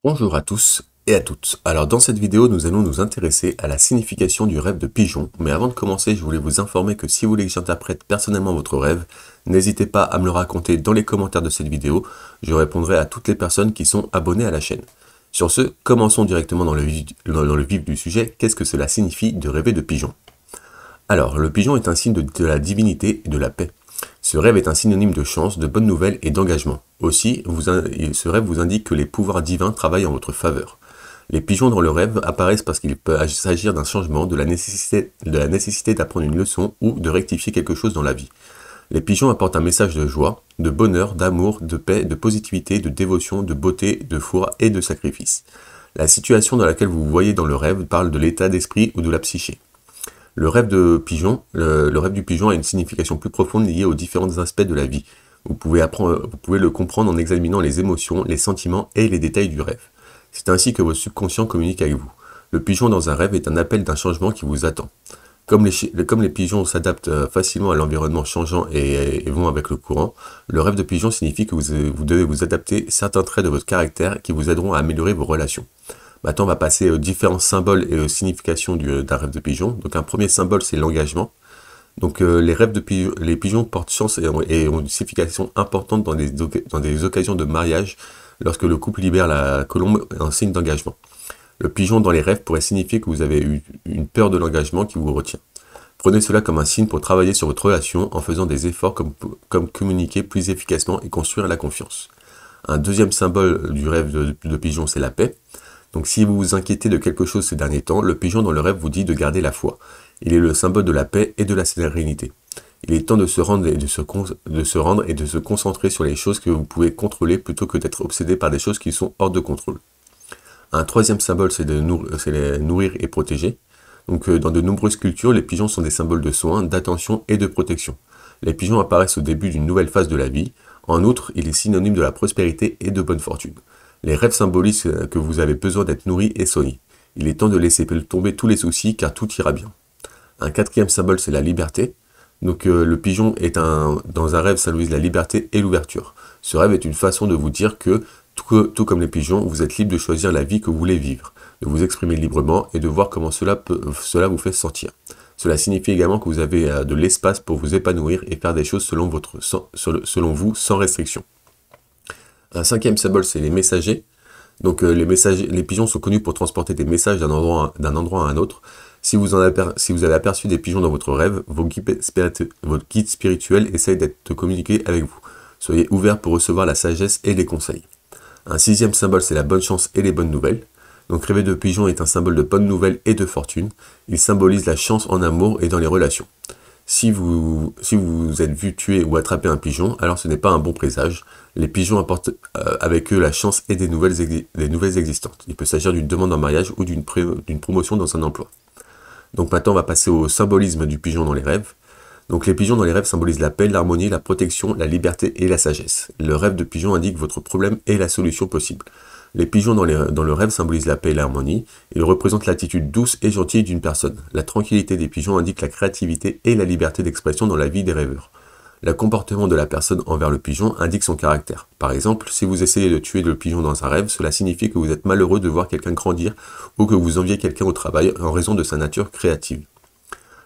Bonjour à tous et à toutes. Alors dans cette vidéo, nous allons nous intéresser à la signification du rêve de pigeon. Mais avant de commencer, je voulais vous informer que si vous voulez que j'interprète personnellement votre rêve, n'hésitez pas à me le raconter dans les commentaires de cette vidéo. Je répondrai à toutes les personnes qui sont abonnées à la chaîne. Sur ce, commençons directement dans le vif du sujet. Qu'est-ce que cela signifie de rêver de pigeon? Alors, le pigeon est un signe de la divinité et de la paix. Ce rêve est un synonyme de chance, de bonnes nouvelles et d'engagement. Aussi, ce rêve vous indique que les pouvoirs divins travaillent en votre faveur. Les pigeons dans le rêve apparaissent parce qu'il peut s'agir d'un changement, de la nécessité d'apprendre une leçon ou de rectifier quelque chose dans la vie. Les pigeons apportent un message de joie, de bonheur, d'amour, de paix, de positivité, de dévotion, de beauté, de foi et de sacrifice. La situation dans laquelle vous vous voyez dans le rêve parle de l'état d'esprit ou de la psyché. Le rêve du pigeon a une signification plus profonde liée aux différents aspects de la vie. Vous pouvez le comprendre en examinant les émotions, les sentiments et les détails du rêve. C'est ainsi que votre subconscient communique avec vous. Le pigeon dans un rêve est un appel d'un changement qui vous attend. Comme les pigeons s'adaptent facilement à l'environnement changeant et vont avec le courant, le rêve de pigeon signifie que vous devez vous adapter certains traits de votre caractère qui vous aideront à améliorer vos relations. Maintenant, on va passer aux différents symboles et aux significations d'un rêve de pigeon. Donc, un premier symbole, c'est l'engagement. Donc, les pigeons portent chance et ont une signification importante dans des occasions de mariage, lorsque le couple libère la colombe en signe d'engagement. Le pigeon dans les rêves pourrait signifier que vous avez eu une peur de l'engagement qui vous retient. Prenez cela comme un signe pour travailler sur votre relation en faisant des efforts comme communiquer plus efficacement et construire la confiance. Un deuxième symbole du rêve de pigeon, c'est la paix. Donc si vous vous inquiétez de quelque chose ces derniers temps, le pigeon dans le rêve vous dit de garder la foi. Il est le symbole de la paix et de la sérénité. Il est temps de se rendre et de se concentrer sur les choses que vous pouvez contrôler plutôt que d'être obsédé par des choses qui sont hors de contrôle. Un troisième symbole, c'est les nourrir et protéger. Donc dans de nombreuses cultures, les pigeons sont des symboles de soins, d'attention et de protection. Les pigeons apparaissent au début d'une nouvelle phase de la vie. En outre, il est synonyme de la prospérité et de bonne fortune. Les rêves symbolisent que vous avez besoin d'être nourri et soigné. Il est temps de laisser tomber tous les soucis car tout ira bien. Un quatrième symbole, c'est la liberté. Donc le pigeon dans un rêve symbolise la liberté et l'ouverture. Ce rêve est une façon de vous dire que, tout comme les pigeons, vous êtes libre de choisir la vie que vous voulez vivre, de vous exprimer librement et de voir comment cela vous fait sentir. Cela signifie également que vous avez de l'espace pour vous épanouir et faire des choses selon vous sans restriction. Un cinquième symbole, c'est les messagers. Donc les pigeons sont connus pour transporter des messages d'un endroit à un autre. Si vous avez aperçu des pigeons dans votre rêve, votre guide spirituel essaye de communiquer avec vous. Soyez ouverts pour recevoir la sagesse et les conseils. Un sixième symbole, c'est la bonne chance et les bonnes nouvelles. Donc rêver de pigeon est un symbole de bonnes nouvelles et de fortune. Il symbolise la chance en amour et dans les relations. Si vous êtes vu tuer ou attraper un pigeon, alors ce n'est pas un bon présage. Les pigeons apportent avec eux la chance et des nouvelles existantes. Il peut s'agir d'une demande en mariage ou d'une promotion dans un emploi. Donc maintenant, on va passer au symbolisme du pigeon dans les rêves. Donc les pigeons dans les rêves symbolisent la paix, l'harmonie, la protection, la liberté et la sagesse. Le rêve de pigeon indique votre problème et la solution possible. Les pigeons dans le rêve symbolisent la paix et l'harmonie. Ils représentent l'attitude douce et gentille d'une personne. La tranquillité des pigeons indique la créativité et la liberté d'expression dans la vie des rêveurs. Le comportement de la personne envers le pigeon indique son caractère. Par exemple, si vous essayez de tuer le pigeon dans un rêve, cela signifie que vous êtes malheureux de voir quelqu'un grandir ou que vous enviez quelqu'un au travail en raison de sa nature créative.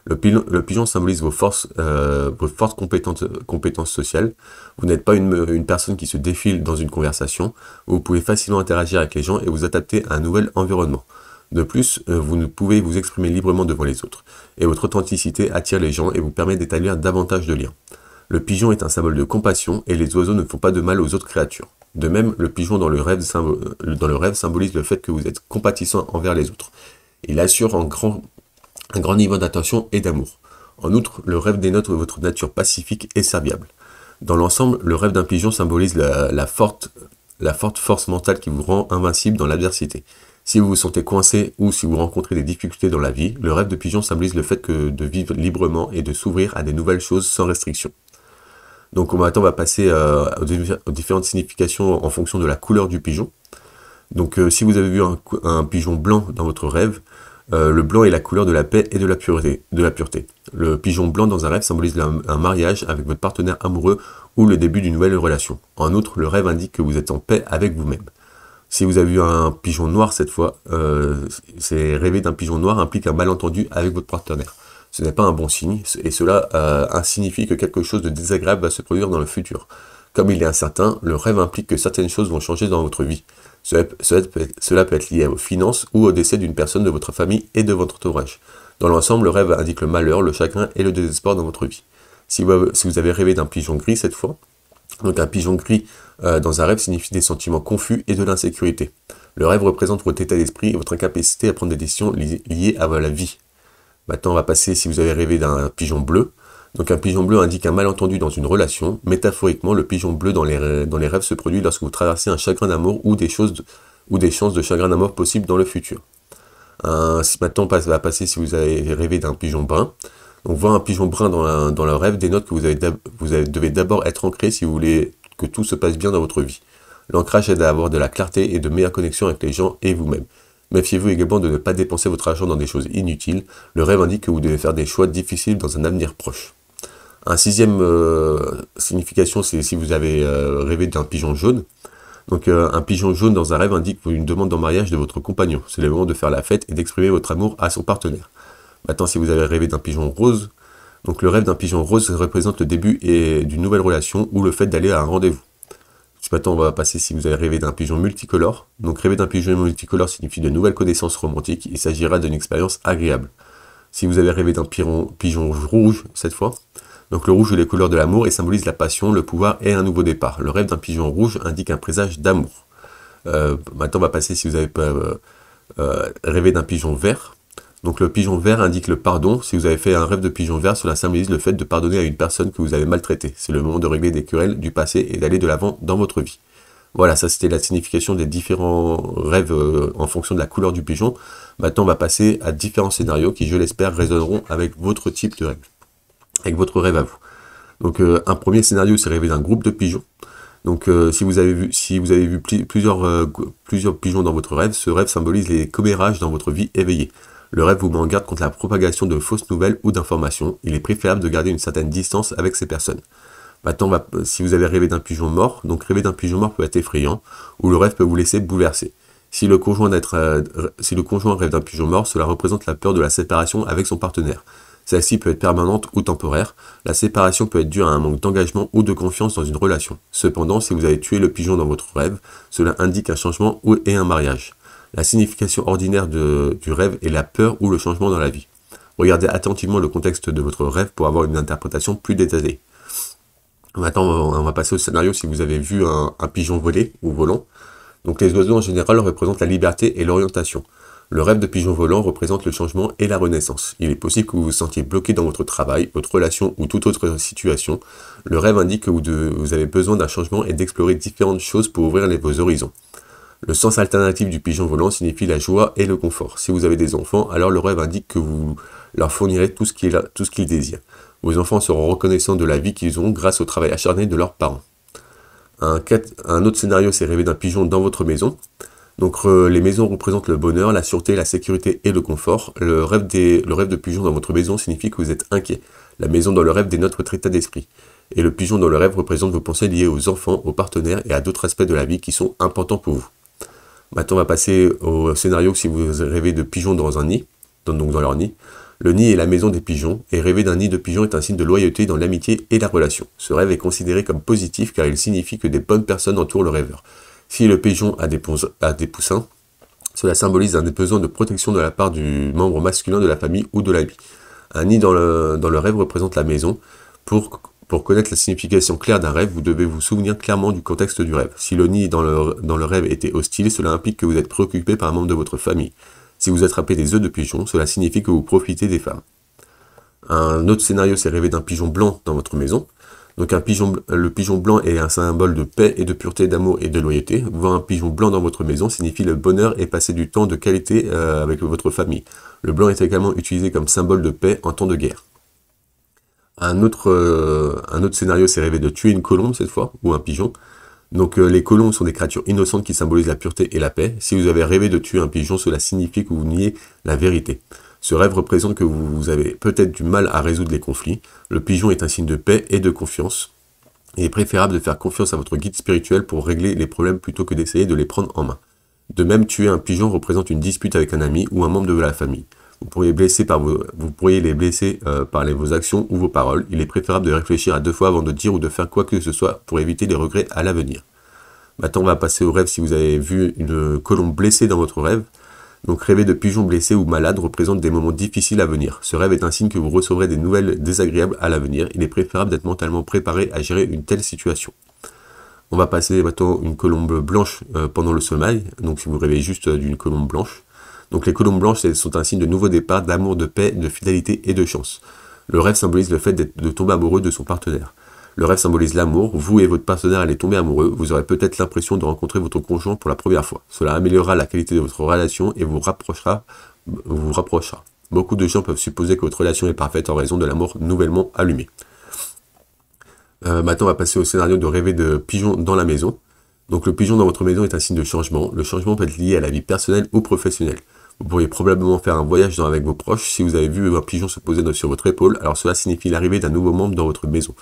Le pigeon symbolise vos fortes compétences sociales. Vous n'êtes pas une personne qui se défile dans une conversation. Vous pouvez facilement interagir avec les gens et vous adapter à un nouvel environnement. De plus, vous pouvez vous exprimer librement devant les autres. Et votre authenticité attire les gens et vous permet d'établir davantage de liens. Le pigeon est un symbole de compassion et les oiseaux ne font pas de mal aux autres créatures. De même, le pigeon dans le rêve symbolise le fait que vous êtes compatissant envers les autres. Il assure un grand niveau d'attention et d'amour. En outre, le rêve dénote votre nature pacifique et serviable. Dans l'ensemble, le rêve d'un pigeon symbolise la forte force mentale qui vous rend invincible dans l'adversité. Si vous vous sentez coincé ou si vous rencontrez des difficultés dans la vie, le rêve de pigeon symbolise le fait de vivre librement et de s'ouvrir à des nouvelles choses sans restriction. Donc maintenant on va passer aux différentes significations en fonction de la couleur du pigeon. Donc si vous avez vu un pigeon blanc dans votre rêve, le blanc est la couleur de la paix et de la pureté. Le pigeon blanc dans un rêve symbolise un mariage avec votre partenaire amoureux ou le début d'une nouvelle relation. En outre, le rêve indique que vous êtes en paix avec vous-même. Si vous avez vu un pigeon noir cette fois, c'est rêver d'un pigeon noir implique un malentendu avec votre partenaire. Ce n'est pas un bon signe, et cela signifie que quelque chose de désagréable va se produire dans le futur. Comme il est incertain, le rêve implique que certaines choses vont changer dans votre vie. Cela peut être lié aux finances ou au décès d'une personne de votre famille et de votre entourage. Dans l'ensemble, le rêve indique le malheur, le chagrin et le désespoir dans votre vie. Si vous avez rêvé d'un pigeon gris cette fois, donc un pigeon gris dans un rêve signifie des sentiments confus et de l'insécurité. Le rêve représente votre état d'esprit et votre incapacité à prendre des décisions liées à la vie. Maintenant, on va passer si vous avez rêvé d'un pigeon bleu. Donc un pigeon bleu indique un malentendu dans une relation. Métaphoriquement, le pigeon bleu dans les rêves se produit lorsque vous traversez un chagrin d'amour ou des chances de chagrin d'amour possibles dans le futur. Maintenant, on va passer si vous avez rêvé d'un pigeon brun. Donc voir un pigeon brun dans le rêve dénote que vous devez d'abord être ancré si vous voulez que tout se passe bien dans votre vie. L'ancrage aide à avoir de la clarté et de meilleures connexions avec les gens et vous-même. Méfiez-vous également de ne pas dépenser votre argent dans des choses inutiles. Le rêve indique que vous devez faire des choix difficiles dans un avenir proche. Un sixième signification, c'est si vous avez rêvé d'un pigeon jaune. Donc un pigeon jaune dans un rêve indique une demande en mariage de votre compagnon. C'est le moment de faire la fête et d'exprimer votre amour à son partenaire. Maintenant, si vous avez rêvé d'un pigeon rose, donc le rêve d'un pigeon rose représente le début d'une nouvelle relation ou le fait d'aller à un rendez-vous. Maintenant, on va passer si vous avez rêvé d'un pigeon multicolore. Donc rêver d'un pigeon multicolore signifie de nouvelles connaissances romantiques. Il s'agira d'une expérience agréable. Si vous avez rêvé d'un pigeon rouge cette fois, donc le rouge est les couleurs de l'amour et symbolise la passion, le pouvoir et un nouveau départ. Le rêve d'un pigeon rouge indique un présage d'amour. Maintenant, on va passer si vous avez rêvé d'un pigeon vert. Donc le pigeon vert indique le pardon. Si vous avez fait un rêve de pigeon vert, cela symbolise le fait de pardonner à une personne que vous avez maltraitée. C'est le moment de régler des querelles du passé et d'aller de l'avant dans votre vie. Voilà, ça c'était la signification des différents rêves en fonction de la couleur du pigeon. Maintenant, on va passer à différents scénarios qui, je l'espère, résonneront avec votre type de rêve, avec votre rêve à vous. Donc un premier scénario, c'est rêver d'un groupe de pigeons. Donc si vous avez vu plusieurs pigeons dans votre rêve, ce rêve symbolise les commérages dans votre vie éveillée. Le rêve vous met en garde contre la propagation de fausses nouvelles ou d'informations. Il est préférable de garder une certaine distance avec ces personnes. Maintenant, si vous avez rêvé d'un pigeon mort, donc rêver d'un pigeon mort peut être effrayant, ou le rêve peut vous laisser bouleversé. Si le conjoint rêve d'un pigeon mort, cela représente la peur de la séparation avec son partenaire. Celle-ci peut être permanente ou temporaire. La séparation peut être due à un manque d'engagement ou de confiance dans une relation. Cependant, si vous avez tué le pigeon dans votre rêve, cela indique un changement et un mariage. La signification ordinaire du rêve est la peur ou le changement dans la vie. Regardez attentivement le contexte de votre rêve pour avoir une interprétation plus détaillée. Maintenant, on va passer au scénario si vous avez vu un pigeon voler ou volant. Donc les oiseaux en général représentent la liberté et l'orientation. Le rêve de pigeon volant représente le changement et la renaissance. Il est possible que vous vous sentiez bloqué dans votre travail, votre relation ou toute autre situation. Le rêve indique que vous avez besoin d'un changement et d'explorer différentes choses pour ouvrir vos horizons. Le sens alternatif du pigeon volant signifie la joie et le confort. Si vous avez des enfants, alors le rêve indique que vous leur fournirez tout ce qu'ils désirent. Vos enfants seront reconnaissants de la vie qu'ils ont grâce au travail acharné de leurs parents. Un autre scénario, c'est rêver d'un pigeon dans votre maison. Donc les maisons représentent le bonheur, la sûreté, la sécurité et le confort. Le rêve de pigeon dans votre maison signifie que vous êtes inquiet. La maison dans le rêve dénote votre état d'esprit. Et le pigeon dans le rêve représente vos pensées liées aux enfants, aux partenaires et à d'autres aspects de la vie qui sont importants pour vous. Maintenant, on va passer au scénario si vous rêvez de pigeons dans un nid, donc dans leur nid. Le nid est la maison des pigeons, et rêver d'un nid de pigeons est un signe de loyauté dans l'amitié et la relation. Ce rêve est considéré comme positif car il signifie que des bonnes personnes entourent le rêveur. Si le pigeon a des poussins, cela symbolise un besoin de protection de la part du membre masculin de la famille ou de l'ami. Un nid dans le rêve représente la maison. Pour connaître la signification claire d'un rêve, vous devez vous souvenir clairement du contexte du rêve. Si le nid dans le rêve était hostile, cela implique que vous êtes préoccupé par un membre de votre famille. Si vous attrapez des œufs de pigeon, cela signifie que vous profitez des femmes. Un autre scénario, c'est rêver d'un pigeon blanc dans votre maison. Donc le pigeon blanc est un symbole de paix et de pureté, d'amour et de loyauté. Voir un pigeon blanc dans votre maison signifie le bonheur et passer du temps de qualité avec votre famille. Le blanc est également utilisé comme symbole de paix en temps de guerre. Un autre scénario, c'est rêver de tuer une colombe cette fois, ou un pigeon. Donc les colombes sont des créatures innocentes qui symbolisent la pureté et la paix. Si vous avez rêvé de tuer un pigeon, cela signifie que vous niez la vérité. Ce rêve représente que vous avez peut-être du mal à résoudre les conflits. Le pigeon est un signe de paix et de confiance. Il est préférable de faire confiance à votre guide spirituel pour régler les problèmes plutôt que d'essayer de les prendre en main. De même, tuer un pigeon représente une dispute avec un ami ou un membre de la famille. Vous pourriez les blesser par vos actions ou vos paroles. Il est préférable de réfléchir à 2 fois avant de dire ou de faire quoi que ce soit pour éviter les regrets à l'avenir. Maintenant, on va passer au rêve si vous avez vu une colombe blessée dans votre rêve. Donc, rêver de pigeons blessés ou malades représente des moments difficiles à venir. Ce rêve est un signe que vous recevrez des nouvelles désagréables à l'avenir. Il est préférable d'être mentalement préparé à gérer une telle situation. On va passer maintenant une colombe blanche pendant le sommeil. Donc, si vous rêvez juste d'une colombe blanche. Donc, les colombes blanches sont un signe de nouveau départ, d'amour, de paix, de fidélité et de chance. Le rêve symbolise le fait de tomber amoureux de son partenaire. Le rêve symbolise l'amour, vous et votre partenaire allez tomber amoureux, vous aurez peut-être l'impression de rencontrer votre conjoint pour la première fois. Cela améliorera la qualité de votre relation et vous rapprochera. Beaucoup de gens peuvent supposer que votre relation est parfaite en raison de l'amour nouvellement allumé. Maintenant, on va passer au scénario de rêver de pigeons dans la maison. Donc le pigeon dans votre maison est un signe de changement. Le changement peut être lié à la vie personnelle ou professionnelle. Vous pourriez probablement faire un voyage avec vos proches. Si vous avez vu un pigeon se poser sur votre épaule, alors cela signifie l'arrivée d'un nouveau membre dans votre maison.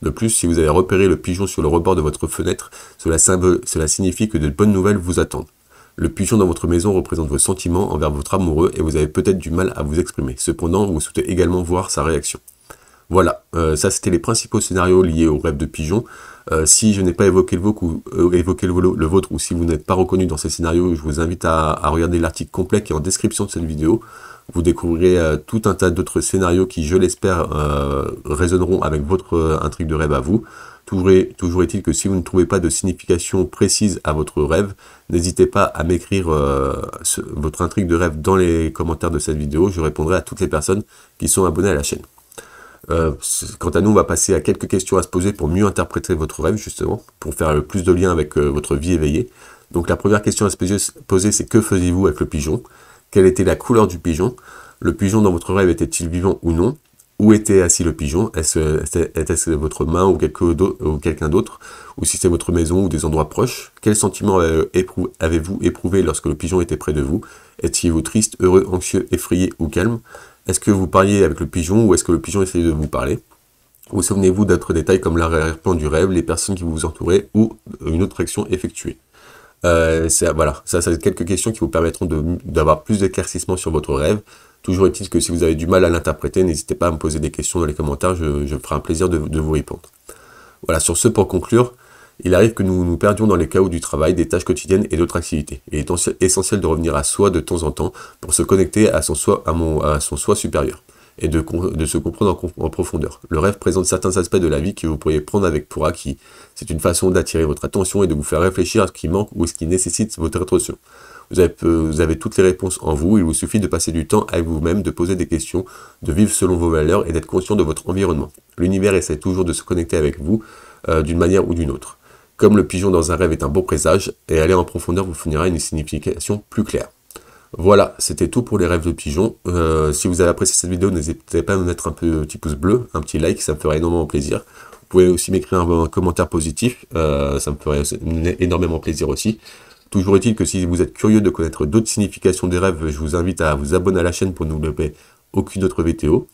De plus, si vous avez repéré le pigeon sur le rebord de votre fenêtre, cela signifie que de bonnes nouvelles vous attendent. Le pigeon dans votre maison représente vos sentiments envers votre amoureux et vous avez peut-être du mal à vous exprimer. Cependant, vous souhaitez également voir sa réaction. Voilà, ça c'était les principaux scénarios liés au rêve de pigeon. Si je n'ai pas évoqué le vôtre ou si vous n'êtes pas reconnu dans ces scénarios, je vous invite à regarder l'article complet qui est en description de cette vidéo. Vous découvrirez tout un tas d'autres scénarios qui, je l'espère, résonneront avec votre intrigue de rêve à vous. Toujours est-il que si vous ne trouvez pas de signification précise à votre rêve, n'hésitez pas à m'écrire votre intrigue de rêve dans les commentaires de cette vidéo. Je répondrai à toutes les personnes qui sont abonnées à la chaîne. Quant à nous, on va passer à quelques questions à se poser pour mieux interpréter votre rêve, justement, pour faire le plus de liens avec votre vie éveillée. Donc la première question à se poser, c'est que faisiez-vous avec le pigeon? Quelle était la couleur du pigeon? Le pigeon dans votre rêve était-il vivant ou non? Où était assis le pigeon? Était-ce votre main ou quelqu'un d'autre? Ou si c'est votre maison ou des endroits proches? Quel sentiment avez-vous éprouvé lorsque le pigeon était près de vous? Étiez-vous triste, heureux, anxieux, effrayé ou calme? Est-ce que vous parliez avec le pigeon ou est-ce que le pigeon essayait de vous parler? Vous souvenez-vous d'autres détails comme l'arrière-plan du rêve, les personnes qui vous entouraient ou une autre action effectuée? Voilà, ça c'est quelques questions qui vous permettront d'avoir plus d'éclaircissement sur votre rêve. Toujours est-il que si vous avez du mal à l'interpréter, n'hésitez pas à me poser des questions dans les commentaires, je ferai un plaisir de vous répondre. Voilà, sur ce, pour conclure, il arrive que nous nous perdions dans les chaos du travail, des tâches quotidiennes et d'autres activités. Il est essentiel de revenir à soi de temps en temps pour se connecter à son soi supérieur et de se comprendre en profondeur. Le rêve présente certains aspects de la vie que vous pourriez prendre avec pour acquis. C'est une façon d'attirer votre attention et de vous faire réfléchir à ce qui manque ou ce qui nécessite votre attention. Vous avez toutes les réponses en vous, il vous suffit de passer du temps avec vous-même, de poser des questions, de vivre selon vos valeurs et d'être conscient de votre environnement. L'univers essaie toujours de se connecter avec vous d'une manière ou d'une autre. Comme le pigeon dans un rêve est un bon présage, et aller en profondeur vous fournira une signification plus claire. Voilà, c'était tout pour les rêves de pigeon. Si vous avez apprécié cette vidéo, n'hésitez pas à me mettre un petit pouce bleu, un petit like, ça me ferait énormément plaisir. Vous pouvez aussi m'écrire un commentaire positif, ça me ferait énormément plaisir aussi. Toujours est-il que si vous êtes curieux de connaître d'autres significations des rêves, je vous invite à vous abonner à la chaîne pour ne louper aucune autre vidéo.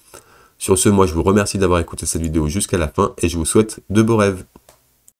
Sur ce, moi je vous remercie d'avoir écouté cette vidéo jusqu'à la fin et je vous souhaite de beaux rêves.